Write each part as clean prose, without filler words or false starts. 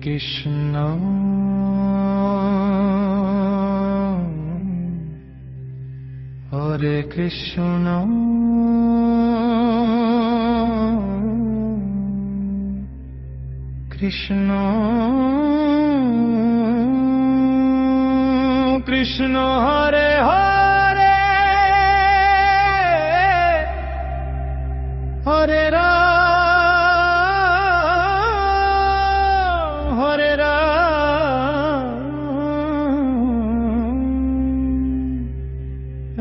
কৃষ্ণ হরে কৃষ্ণ কৃষ্ণ কৃষ্ণ হরে হরে হরে রাম হরে রাম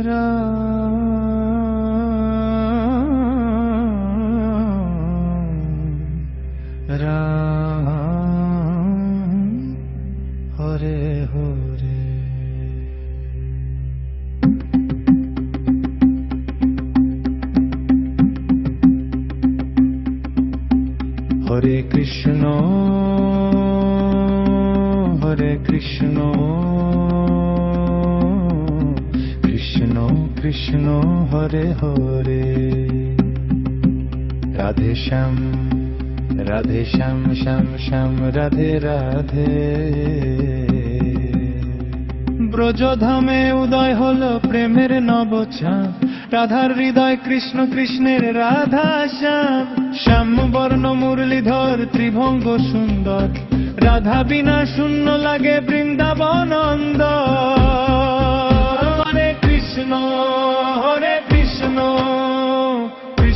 রাম রাম হরে হরে হরে কৃষ্ণ কৃষ্ণ কৃষ্ণ হরে হরে রাধে শ্যাম শ্যাম শ্যাম রাধে রাধে ব্রজধামে উদয় হলো প্রেমের নবচাঁদ রাধার হৃদয় কৃষ্ণ কৃষ্ণের রাধা শ্যাম শ্যাম বর্ণ মুরলীধর ত্রিভঙ্গ সুন্দর রাধা বিনা শূন্য লাগে বৃন্দাবন হরে কৃষ্ণ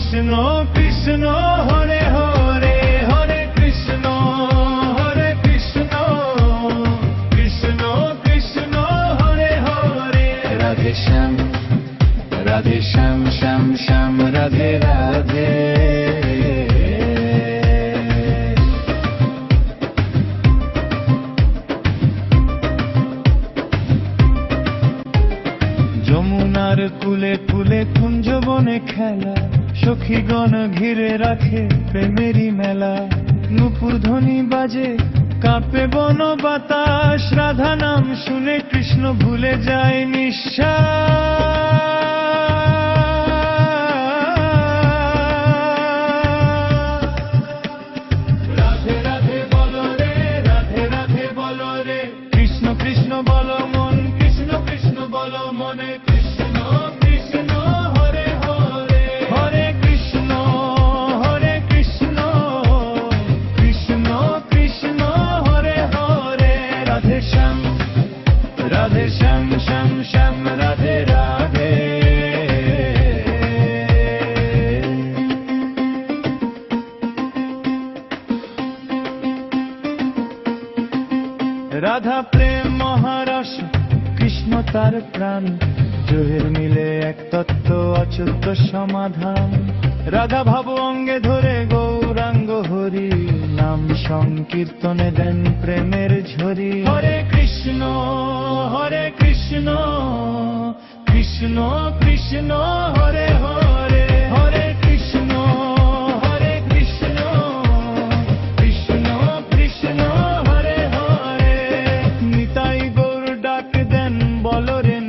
কৃষ্ণ কৃষ্ণ হরে হরে হরে কৃষ্ণ কৃষ্ণ কৃষ্ণ হরে হরে রাধে শ্যাম শ্যাম শ্যাম রাধে রাধে যমুনার কুলে কুলে কুঞ্জবনে খেলা সখীগণ ঘিরে রাখে প্রেমেরই মেলা নূপুর ধ্বনি বাজে কাঁপে বন বাতাস রাধা নাম শুনে কৃষ্ণ ভুলে যায় নিঃশ্বাস রাধে রাধে বলো রে রাধে রাধে বলো রে কৃষ্ণ কৃষ্ণ বলো মন কৃষ্ণ কৃষ্ণ বলো মনে কৃষ্ণ কৃষ্ণ হরে হরে হরে কৃষ্ণ কৃষ্ণ কৃষ্ণ হরে হরে রাধে শ্যাম শ্যাম শ্যাম রাধে রাধে রাধা প্রেম মহারস কৃষ্ণ তার প্রাণ জোহের মিলে এক তত্ত্ব অচ্যুত সমাধান রাধা ভাব অঙ্গে ধরে গৌরাঙ্গ হরি নাম সংকীর্তনে দেন প্রেমের ঝরি হরে কৃষ্ণ কৃষ্ণ কৃষ্ণ হরে হরে হরে কৃষ্ণ কৃষ্ণ কৃষ্ণ হরে হরে নিতাই গৌর ডাক দেন বলো রে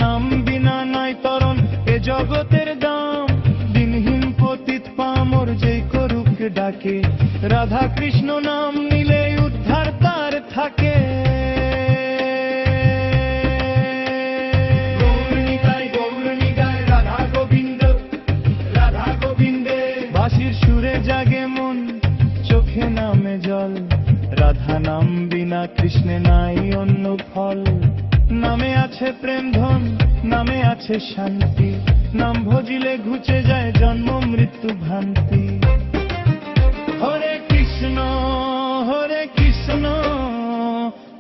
নাম বিনা নাই তরণ এ জগতের দাম দিনহীন পতিত পামর যেই করুক ডাকে রাধা কৃষ্ণ নাম নিলে উদ্ধার তার থাকে রাধা গোবিন্দে বাঁশির সুরে জাগে মন চোখে নামে জল রাধা নাম বিনা কৃষ্ণে নাই অন্য ফল নামে আছে প্রেম ধন নামে আছে শান্তি নাম ভজিলে ঘুচে যায় জন্ম মৃত্যু ভ্রান্তি হরে কৃষ্ণ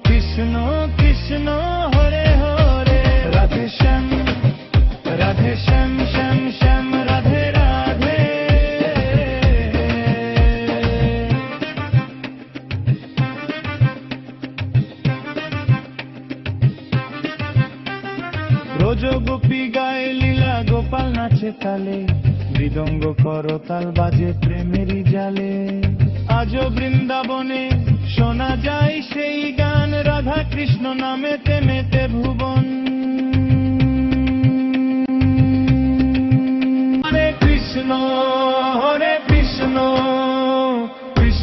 কৃষ্ণ কৃষ্ণ হরে হরে রাধে শ্যাম শ্যাম শ্যাম রাধে রাধে ব্রজ গোপী গায়ে লীলা গোপাল নাচে তালে মৃদঙ্গ করতাল বাজে প্রেমেরই জালে আজও বৃন্দাবনে শোনা যায় সেই গান রাধা কৃষ্ণ নামেতে মেতে ভুবন হরে কৃষ্ণ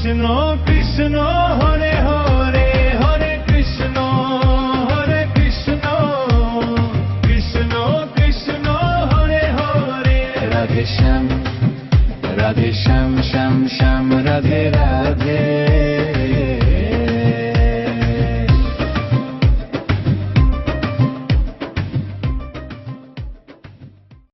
কৃষ্ণ কৃষ্ণ হরে হরে হরে কৃষ্ণ কৃষ্ণ কৃষ্ণ হরে হরে রাধে শ্যাম শ্যাম শ্যাম রাধে রাধে।